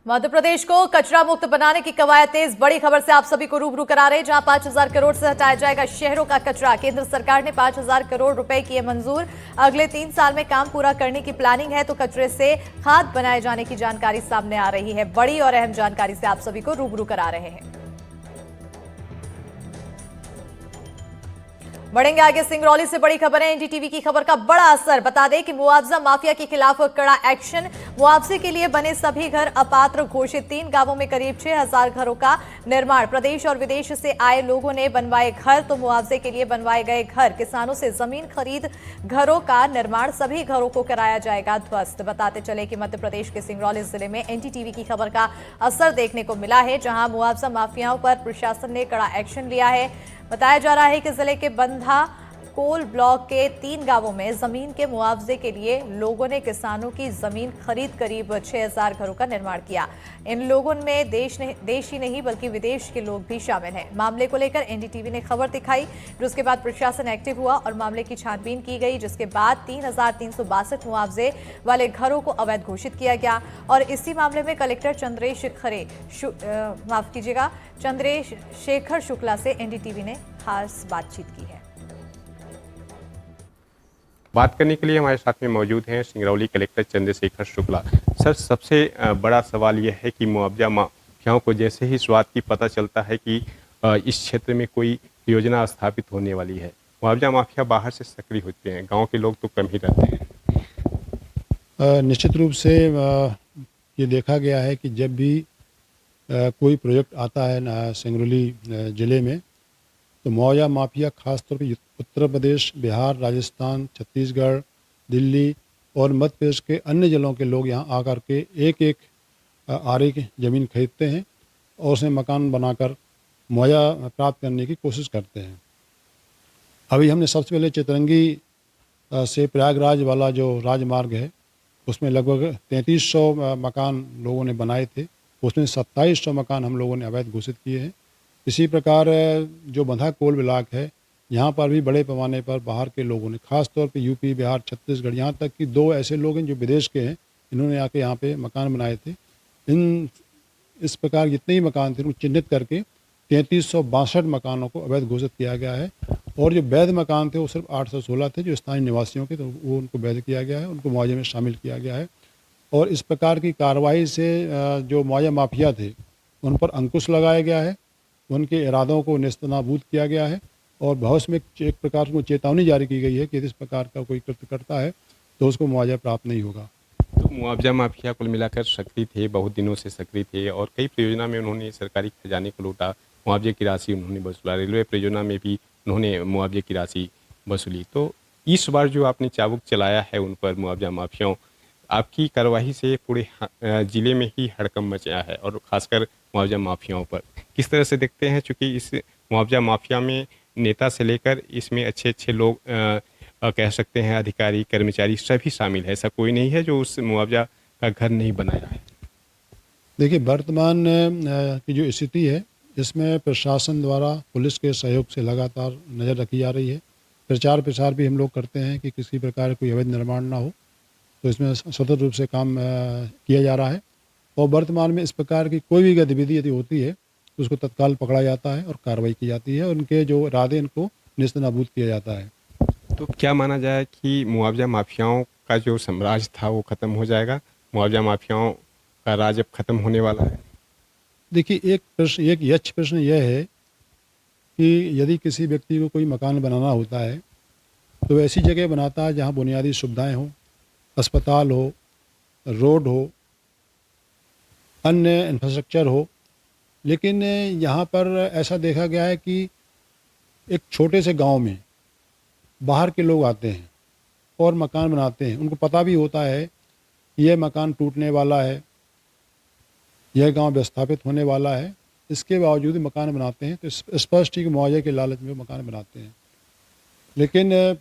मध्य प्रदेश को कचरा मुक्त बनाने की कवायद तेज। बड़ी खबर से आप सभी को रूबरू करा रहे हैं, जहां 5,000 करोड़ से हटाया जाएगा शहरों का कचरा। केंद्र सरकार ने 5,000 करोड़ रुपए किए मंजूर। अगले 3 साल में काम पूरा करने की प्लानिंग है, तो कचरे से खाद बनाए जाने की जानकारी सामने आ रही है। बड़ी और अहम जानकारी से आप सभी को रूबरू करा रहे हैं। बढ़ेंगे आगे। सिंगरौली से बड़ी खबर है। एनडीटीवी की खबर का बड़ा असर। बता दें कि मुआवजा माफिया के खिलाफ कड़ा एक्शन। मुआवजे के लिए बने सभी घर अपात्र घोषित। 3 गांवों में करीब 6,000 घरों का निर्माण। प्रदेश और विदेश से आए लोगों ने बनवाए घर, तो मुआवजे के लिए बनवाए गए घर। किसानों से जमीन खरीद घरों का निर्माण। सभी घरों को कराया जाएगा ध्वस्त। बताते चले कि मध्य प्रदेश के सिंगरौली जिले में एनडीटीवी की खबर का असर देखने को मिला है, जहां मुआवजा माफियाओं पर प्रशासन ने कड़ा एक्शन लिया है। बताया जा रहा है कि जिले के बंधा कोल ब्लॉक के 3 गांवों में जमीन के मुआवजे के लिए लोगों ने किसानों की जमीन खरीद करीब 6,000 घरों का निर्माण किया। इन लोगों में देश ही नहीं बल्कि विदेश के लोग भी शामिल हैं। मामले को लेकर एनडीटीवी ने खबर दिखाई, जिसके बाद प्रशासन एक्टिव हुआ और मामले की छानबीन की गई, जिसके बाद 3,362 मुआवजे वाले घरों को अवैध घोषित किया गया। और इसी मामले में कलेक्टर चंद्रशेखर शुक्ला से एनडीटीवी ने खास बातचीत की है। बात करने के लिए हमारे साथ में मौजूद हैं सिंगरौली कलेक्टर चंद्रशेखर शुक्ला। सर, सबसे बड़ा सवाल यह है कि मुआवजा माफियाओं को जैसे ही शुरुआत की पता चलता है कि इस क्षेत्र में कोई योजना स्थापित होने वाली है, मुआवजा माफिया बाहर से सक्रिय होते हैं, गांव के लोग तो कम ही रहते हैं। निश्चित रूप से ये देखा गया है कि जब भी कोई प्रोजेक्ट आता है सिंगरौली ज़िले में, तो मुआवजा माफिया खासतौर पर उत्तर प्रदेश, बिहार, राजस्थान, छत्तीसगढ़, दिल्ली और मध्य प्रदेश के अन्य जिलों के लोग यहाँ आकर के एक आरे की ज़मीन खरीदते हैं और उसमें मकान बनाकर मुआवजा प्राप्त करने की कोशिश करते हैं। अभी हमने सबसे पहले चितरंगी से प्रयागराज वाला जो राजमार्ग है, उसमें लगभग 3,300 मकान लोगों ने बनाए थे। उसमें 2,700 मकान हम लोगों ने अवैध घोषित किए हैं। इसी प्रकार जो बंधा कोल ब्लॉक है, यहाँ पर भी बड़े पैमाने पर बाहर के लोगों ने, खास तौर पे यूपी, बिहार, छत्तीसगढ़, यहाँ तक कि 2 ऐसे लोग हैं जो विदेश के हैं, इन्होंने आके यहाँ पे मकान बनाए थे। इस प्रकार जितने ही मकान थे उनको चिन्हित करके 3,362 मकानों को अवैध घोषित किया गया है। और जो वैध मकान थे वो सिर्फ 816 थे जो स्थानीय निवासियों के, तो वो उनको वैध किया गया है, उनको मुआवजे में शामिल किया गया है। और इस प्रकार की कार्रवाई से जो मुआवजा माफिया थे उन पर अंकुश लगाया गया है, उनके इरादों को नेस्तनाबूद किया गया है और भविष्य में एक प्रकार को चेतावनी जारी की गई है कि इस प्रकार का कोई कृत्य करता है तो उसको मुआवजा प्राप्त नहीं होगा। तो मुआवजा माफिया कुल मिलाकर सक्रिय थे, बहुत दिनों से सक्रिय थे और कई परियोजना में उन्होंने सरकारी खजाने को लूटा, मुआवजे की राशि उन्होंने वसूला, रेलवे परियोजना में भी उन्होंने मुआवजे की राशि वसूली। तो इस बार जो आपने चाबुक चलाया है उन पर मुआवजा माफियाओं, आपकी कार्रवाई से पूरे जिले में ही हड़कंप मचा है और खासकर मुआवजा माफियाओं पर किस तरह से देखते हैं? चूँकि इस मुआवजा माफिया में नेता से लेकर इसमें अच्छे लोग कह सकते हैं, अधिकारी, कर्मचारी सभी शामिल है। ऐसा कोई नहीं है जो उस मुआवजा का घर नहीं बनाया है। देखिए, वर्तमान की जो स्थिति है, इसमें प्रशासन द्वारा पुलिस के सहयोग से लगातार नज़र रखी जा रही है। प्रचार प्रसार भी हम लोग करते हैं कि किसी प्रकार कोई अवैध निर्माण ना हो, तो इसमें स्वतंत्र रूप से काम किया जा रहा है। और वर्तमान में इस प्रकार की कोई भी गतिविधि यदि होती है तो उसको तत्काल पकड़ा जाता है और कार्रवाई की जाती है और उनके जो इरादे इनको नेस्तनाबूद किया जाता है। तो क्या माना जाए कि मुआवजा माफियाओं का जो साम्राज्य था वो खत्म हो जाएगा? मुआवजा माफियाओं का राज अब खत्म होने वाला है? देखिए, एक यक्ष प्रश्न यह है कि यदि किसी व्यक्ति को कोई मकान बनाना होता है तो ऐसी जगह बनाता है जहाँ बुनियादी सुविधाएं हों, अस्पताल हो, रोड हो, अन्य इंफ्रास्ट्रक्चर हो। लेकिन यहाँ पर ऐसा देखा गया है कि एक छोटे से गांव में बाहर के लोग आते हैं और मकान बनाते हैं। उनको पता भी होता है कि यह मकान टूटने वाला है, यह गांव विस्थापित होने वाला है, इसके बावजूद मकान बनाते हैं। तो स्पष्ट ही मुआवजे के लालच में मकान बनाते हैं। लेकिन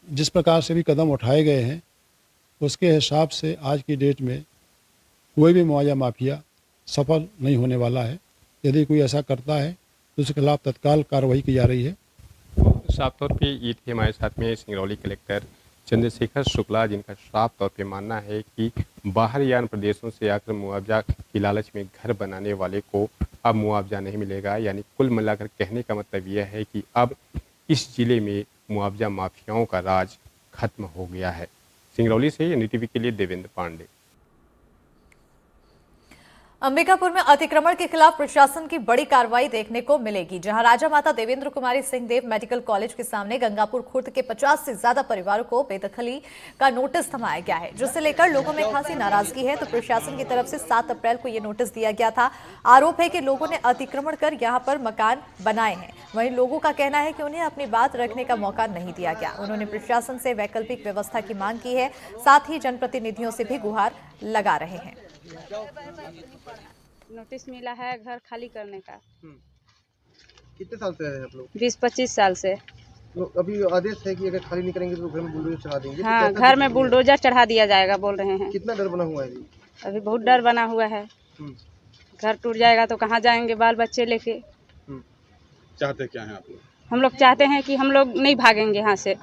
जिस प्रकार से भी कदम उठाए गए हैं उसके हिसाब से आज की डेट में कोई भी मुआवजा माफिया सफल नहीं होने वाला है। यदि कोई ऐसा करता है तो उसके खिलाफ तत्काल कार्रवाई की जा रही है। साफ तौर पे ये थे हमारे साथ में सिंगरौली कलेक्टर चंद्रशेखर शुक्ला, जिनका साफ तौर पे मानना है कि बाहर या अन्य प्रदेशों से आकर मुआवजा की लालच में घर बनाने वाले को अब मुआवजा नहीं मिलेगा। यानी कुल मिलाकर कहने का मतलब यह है कि अब इस जिले में मुआवजा माफियाओं का राज खत्म हो गया है। सिंगरौली से एनडीटीवी के लिए देवेंद्र पांडे। अंबिकापुर में अतिक्रमण के खिलाफ प्रशासन की बड़ी कार्रवाई देखने को मिलेगी, जहां राजा माता देवेंद्र कुमारी सिंह देव मेडिकल कॉलेज के सामने गंगापुर खुर्द के 50 से ज्यादा परिवारों को बेदखली का नोटिस थमाया गया है, जिसे लेकर लोगों में खासी नाराजगी है। तो प्रशासन की तरफ से 7 अप्रैल को यह नोटिस दिया गया था। आरोप है कि लोगों ने अतिक्रमण कर यहां पर मकान बनाए हैं। वहीं लोगों का कहना है कि उन्हें अपनी बात रखने का मौका नहीं दिया गया। उन्होंने प्रशासन से वैकल्पिक व्यवस्था की मांग की है, साथ ही जनप्रतिनिधियों से भी गुहार लगा रहे हैं। नोटिस मिला है घर खाली करने का। कितने साल से रह रहे हैं आप लोग? 20-25 साल से। अभी आदेश है कि अगर खाली नहीं करेंगे तो घर में बुलडोजर चढ़ा देंगे। तो हाँ, कैसा घर में दिक्कत बुलडोजर चढ़ा दिया जाएगा बोल रहे हैं। है? कितना डर बना हुआ है अभी? अभी बहुत डर बना हुआ है। घर टूट जाएगा तो कहाँ जाएंगे बाल बच्चे लेके। चाहते क्या हैं आप लोग? हम लोग चाहते हैं कि हम लोग नहीं भागेंगे यहाँ से।